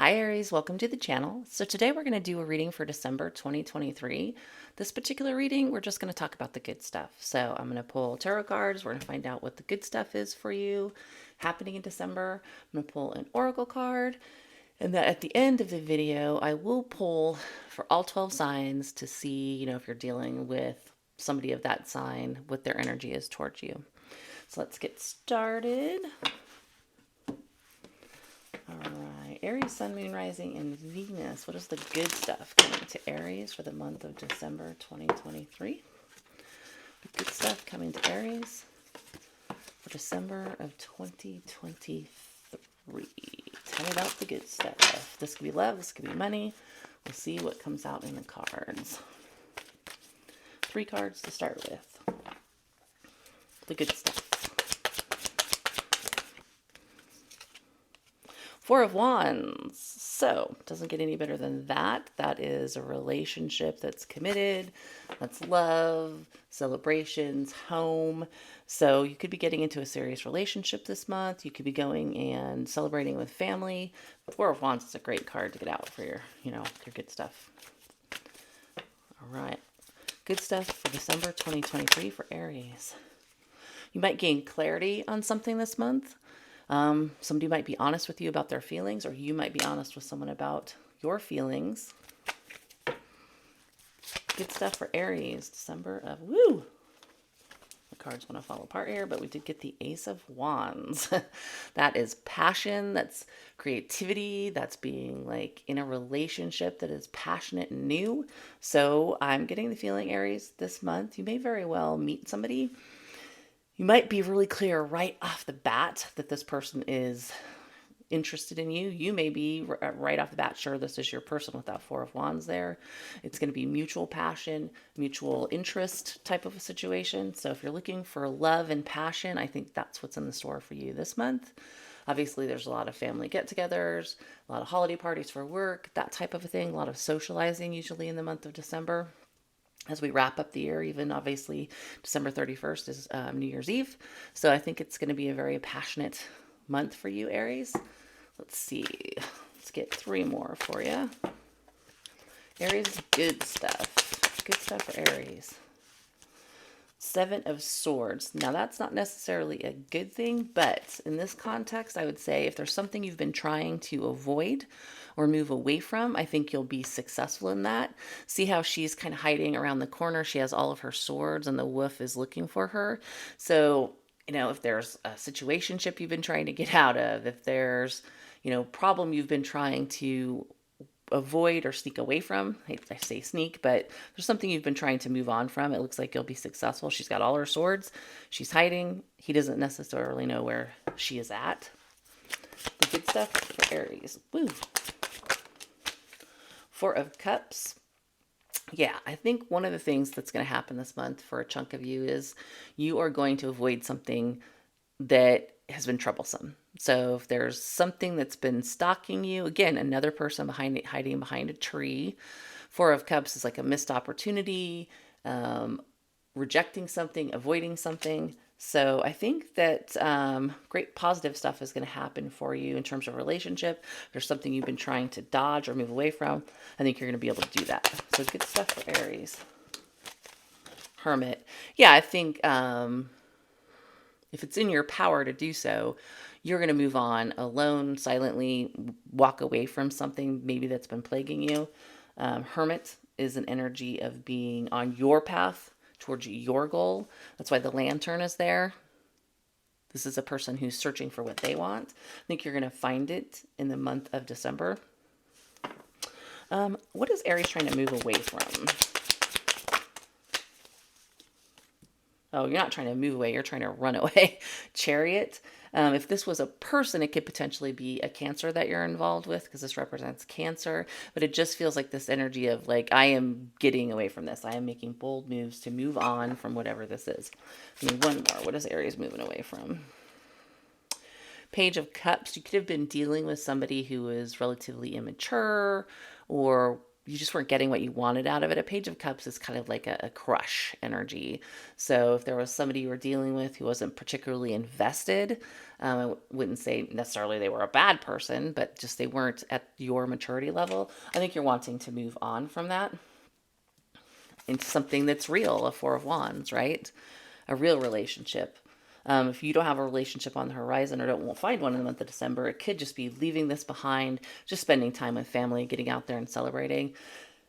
Hi Aries, welcome to the channel. So today we're going to do a reading for December 2023. This particular reading, we're just going to talk about the good stuff. So I'm going to pull tarot cards. We're going to find out what the good stuff is for you happening in December. I'm going to pull an oracle card. And then at the end of the video, I will pull for all 12 signs to see, if you're dealing with somebody of that sign, what their energy is towards you. So let's get started. All right, Aries, Sun, Moon, Rising, and Venus. What is the good stuff coming to Aries for the month of December 2023? The good stuff coming to Aries for December of 2023. Tell me about the good stuff. This could be love, this could be money. We'll see what comes out in the cards. 3 cards to start with. The good stuff. 4 of Wands. So, doesn't get any better than that. That is a relationship that's committed, that's love, celebrations, home. So, you could be getting into a serious relationship this month. You could be going and celebrating with family. 4 of Wands is a great card to get out for your, your good stuff. All right. Good stuff for December 2023 for Aries. You might gain clarity on something this month. Somebody might be honest with you about their feelings, or you might be honest with someone about your feelings. Good stuff for Aries, December of, woo! The cards want to fall apart here, but we did get the Ace of Wands. That is passion, that's creativity, that's being like in a relationship that is passionate and new. So I'm getting the feeling, Aries, this month, you may very well meet somebody. You might be really clear right off the bat that this person is interested in you. You may be right off the bat sure this is your person with that 4 of Wands there. It's going to be mutual passion, mutual interest type of a situation. So if you're looking for love and passion, I think that's what's in the store for you this month. Obviously, there's a lot of family get-togethers, a lot of holiday parties for work, that type of a thing, a lot of socializing usually in the month of December. As we wrap up the year, even obviously December 31st is New Year's Eve. So I think it's going to be a very passionate month for you, Aries. Let's see. Let's get 3 more for you. Aries, good stuff. Good stuff for Aries. 7 of Swords. Now, that's not necessarily a good thing, but in this context, I would say if there's something you've been trying to avoid or move away from, I think you'll be successful in that. See how she's kind of hiding around the corner. She has all of her swords and the wolf is looking for her. So, if there's a situationship you've been trying to get out of, if there's, problem you've been trying to avoid or sneak away from. I say sneak, but there's something you've been trying to move on from. It looks like you'll be successful. She's got all her swords. She's hiding. He doesn't necessarily know where she is at. The good stuff for Aries. Woo. 4 of Cups. Yeah, I think one of the things that's going to happen this month for a chunk of you is you are going to avoid something that has been troublesome. So if there's something that's been stalking you, again, another person hiding behind a tree. 4 of Cups is like a missed opportunity, rejecting something, avoiding something. So I think that great positive stuff is going to happen for you in terms of relationship. If there's something you've been trying to dodge or move away from, I think you're going to be able to do that. So good stuff for Aries. Hermit. Yeah, I think if it's in your power to do so, you're going to move on alone, silently, walk away from something maybe that's been plaguing you. Hermit is an energy of being on your path towards your goal. That's why the lantern is there. This is a person who's searching for what they want. I think you're going to find it in the month of December. What is Aries trying to move away from? Oh, you're not trying to move away. You're trying to run away. Chariot. If this was a person, it could potentially be a Cancer that you're involved with because this represents Cancer. But it just feels like this energy of like, I am getting away from this. I am making bold moves to move on from whatever this is. I mean, one more. What is Aries moving away from? Page of Cups. You could have been dealing with somebody who is relatively immature or you just weren't getting what you wanted out of it. A Page of Cups is kind of like a crush energy. So if there was somebody you were dealing with who wasn't particularly invested, I wouldn't say necessarily they were a bad person, but just they weren't at your maturity level. I think you're wanting to move on from that into something that's real, a Four of Wands, right? A real relationship. If you don't have a relationship on the horizon or won't find one in the month of December, it could just be leaving this behind, just spending time with family, getting out there and celebrating.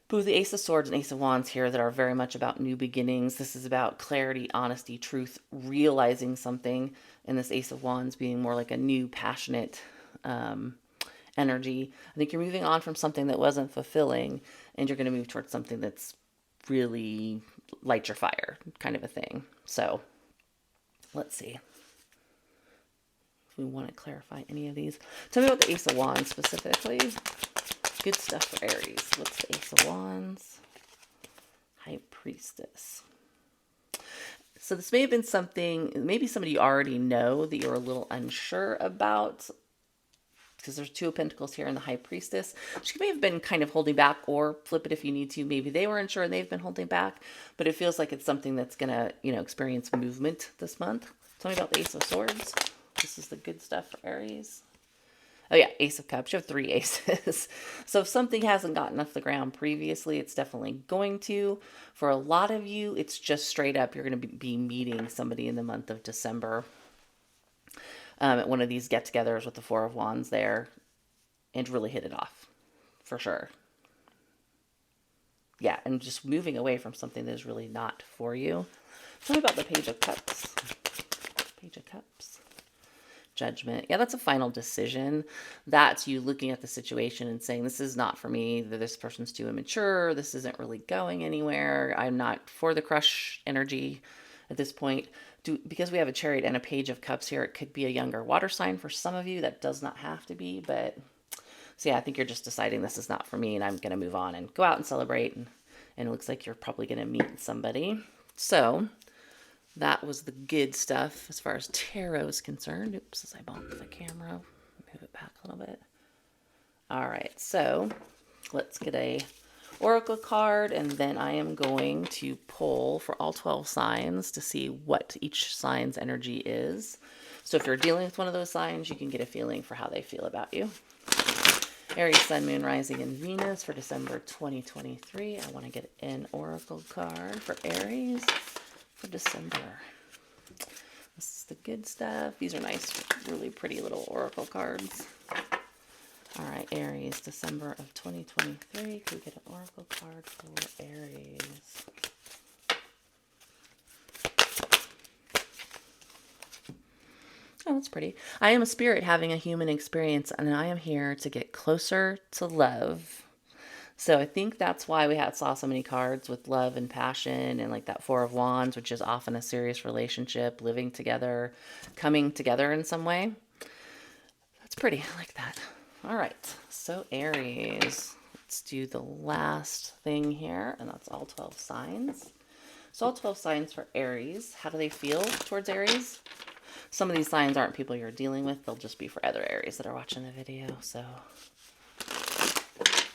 But with the Ace of Swords and Ace of Wands here that are very much about new beginnings, this is about clarity, honesty, truth, realizing something. And this Ace of Wands being more like a new, passionate energy. I think you're moving on from something that wasn't fulfilling, and you're going to move towards something that's really light your fire, kind of a thing. So let's see if we want to clarify any of these. Tell me about the Ace of Wands specifically. Good stuff for Aries. What's the Ace of Wands? High Priestess. So this may have been something, maybe somebody you already know that you're a little unsure about, because there's Two of Pentacles here and the High Priestess. She may have been kind of holding back, or flip it if you need to. Maybe they were unsure and they've been holding back, but it feels like it's something that's going to, experience movement this month. Tell me about the Ace of Swords. This is the good stuff for Aries. Oh yeah, Ace of Cups. You have 3 aces. So if something hasn't gotten off the ground previously, it's definitely going to. For a lot of you, it's just straight up, you're going to be meeting somebody in the month of December. At one of these get-togethers with the Four of Wands there, and really hit it off, for sure. Yeah, and just moving away from something that is really not for you. Tell me about the Page of Cups. Page of Cups. Judgment. Yeah, that's a final decision. That's you looking at the situation and saying, this is not for me. This person's too immature. This isn't really going anywhere. I'm not for the crush energy at this point. Because we have a Chariot and a Page of Cups here, it could be a younger water sign for some of you. That does not have to be, but so yeah, I think you're just deciding this is not for me and I'm going to move on and go out and celebrate. And it looks like you're probably going to meet somebody. So that was the good stuff as far as tarot is concerned. Oops, as I bumped the camera, move it back a little bit. All right, so let's get a oracle card, and then I am going to pull for all 12 signs to see what each sign's energy is. So if you're dealing with one of those signs, you can get a feeling for how they feel about you. Aries, Sun, Moon, Rising, and Venus for December 2023. I want to get an oracle card for Aries for December. This is the good stuff. These are nice, really pretty little oracle cards. All right, Aries, December of 2023. Could we get an oracle card for Aries? Oh, that's pretty. I am a spirit having a human experience, and I am here to get closer to love. So I think that's why we saw so many cards with love and passion, and like that Four of Wands, which is often a serious relationship, living together, coming together in some way. That's pretty. I like that. All right. So Aries, let's do the last thing here, and that's all 12 signs. So all 12 signs for Aries. How do they feel towards Aries? Some of these signs aren't people you're dealing with. They'll just be for other Aries that are watching the video. So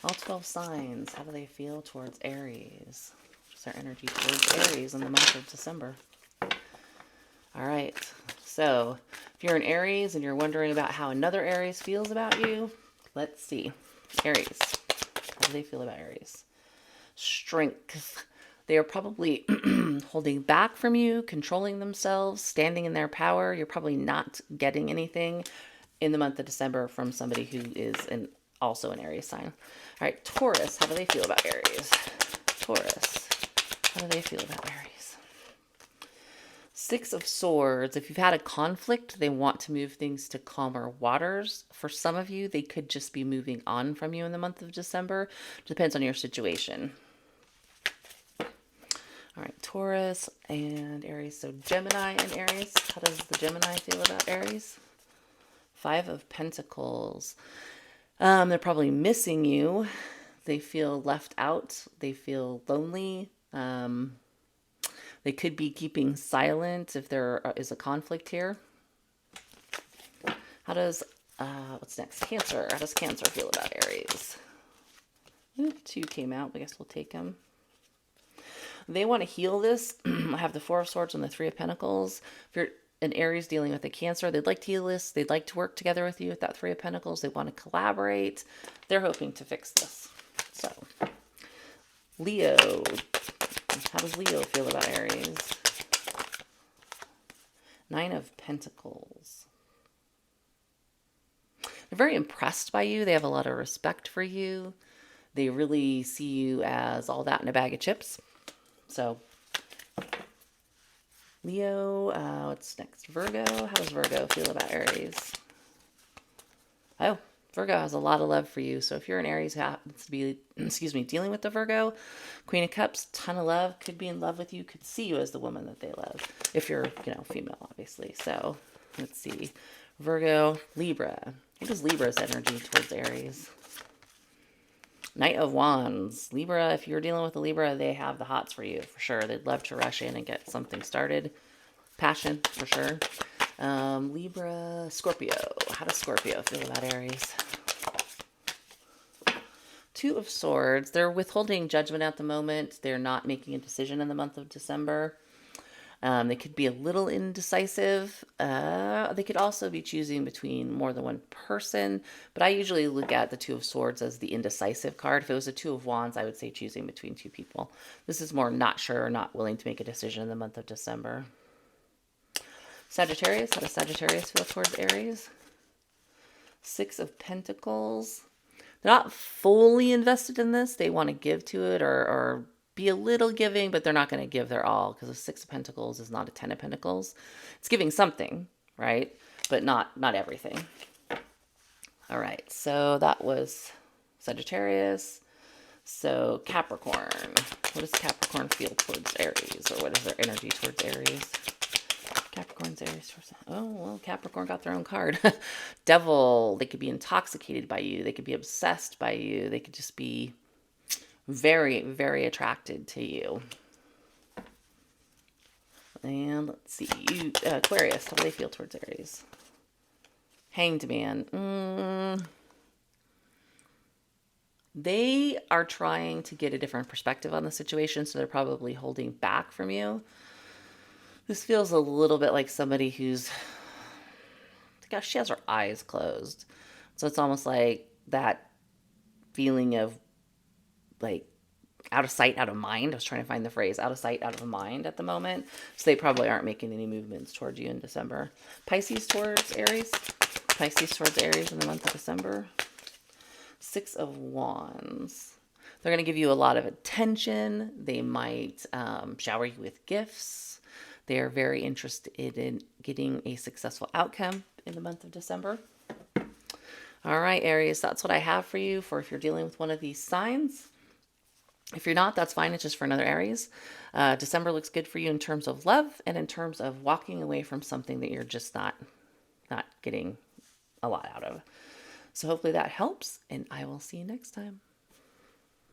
all 12 signs, how do they feel towards Aries? What's their energy towards Aries in the month of December? All right. So if you're an Aries and you're wondering about how another Aries feels about you, let's see. Aries, how do they feel about Aries? Strength. They are probably holding back from you, controlling themselves, standing in their power. You're probably not getting anything in the month of December from somebody who is also an Aries sign. All right, Taurus, how do they feel about Aries? Taurus, how do they feel about Aries? Six of Swords. If you've had a conflict, they want to move things to calmer waters. For some of you, they could just be moving on from you in the month of December. Depends on your situation. All right, Taurus and Aries. So Gemini and Aries. How does the Gemini feel about Aries? Five of Pentacles. They're probably missing you. They feel left out. They feel lonely. They could be keeping silent if there is a conflict here. How does, what's next? Cancer. How does Cancer feel about Aries? Ooh, 2 came out. I guess we'll take them. They want to heal this. I have the 4 of Swords and the 3 of Pentacles. If you're an Aries dealing with a Cancer, they'd like to heal this. They'd like to work together with you with that 3 of Pentacles. They want to collaborate. They're hoping to fix this. So, Leo. How does Leo feel about Aries? 9 of Pentacles. They're very impressed by you. They have a lot of respect for you. They really see you as all that in a bag of chips. So, Leo, what's next? Virgo. How does Virgo feel about Aries? Oh, Virgo has a lot of love for you. So if you're an Aries, happens to be, dealing with the Virgo, Queen of Cups, ton of love, could be in love with you, could see you as the woman that they love. If you're, female, obviously. So let's see. Virgo, Libra. What is Libra's energy towards Aries? Knight of Wands. Libra, if you're dealing with a Libra, they have the hots for you, for sure. They'd love to rush in and get something started. Passion, for sure. Libra, Scorpio. How does Scorpio feel about Aries? 2 of Swords. They're withholding judgment at the moment. They're not making a decision in the month of December. They could be a little indecisive. They could also be choosing between more than one person, but I usually look at the 2 of Swords as the indecisive card. If it was a 2 of Wands, I would say choosing between 2 people. This is more not sure, not willing to make a decision in the month of December. Sagittarius, how does Sagittarius feel towards Aries? 6 of Pentacles. They're not fully invested in this. They want to give to it or be a little giving, but they're not going to give their all because a 6 of Pentacles is not a 10 of Pentacles. It's giving something, right? But not everything. All right, so that was Sagittarius. So Capricorn. What does Capricorn feel towards Aries? Or what is their energy towards Aries? Capricorn's Aries. Oh, well, Capricorn got their own card. Devil. They could be intoxicated by you. They could be obsessed by you. They could just be very, very attracted to you. And let's see. Aquarius. How do they feel towards Aries? Hanged Man. They are trying to get a different perspective on the situation, so they're probably holding back from you. This feels a little bit like somebody who's, gosh, she has her eyes closed. So it's almost like that feeling of like out of sight, out of mind. I was trying to find the phrase, out of sight, out of mind at the moment. So they probably aren't making any movements towards you in December. Pisces towards Aries. Pisces towards Aries in the month of December. 6 of Wands. They're going to give you a lot of attention. They might shower you with gifts. They are very interested in getting a successful outcome in the month of December. All right, Aries, that's what I have for you for if you're dealing with one of these signs. If you're not, that's fine. It's just for another Aries. December looks good for you in terms of love and in terms of walking away from something that you're just not getting a lot out of. So hopefully that helps, and I will see you next time.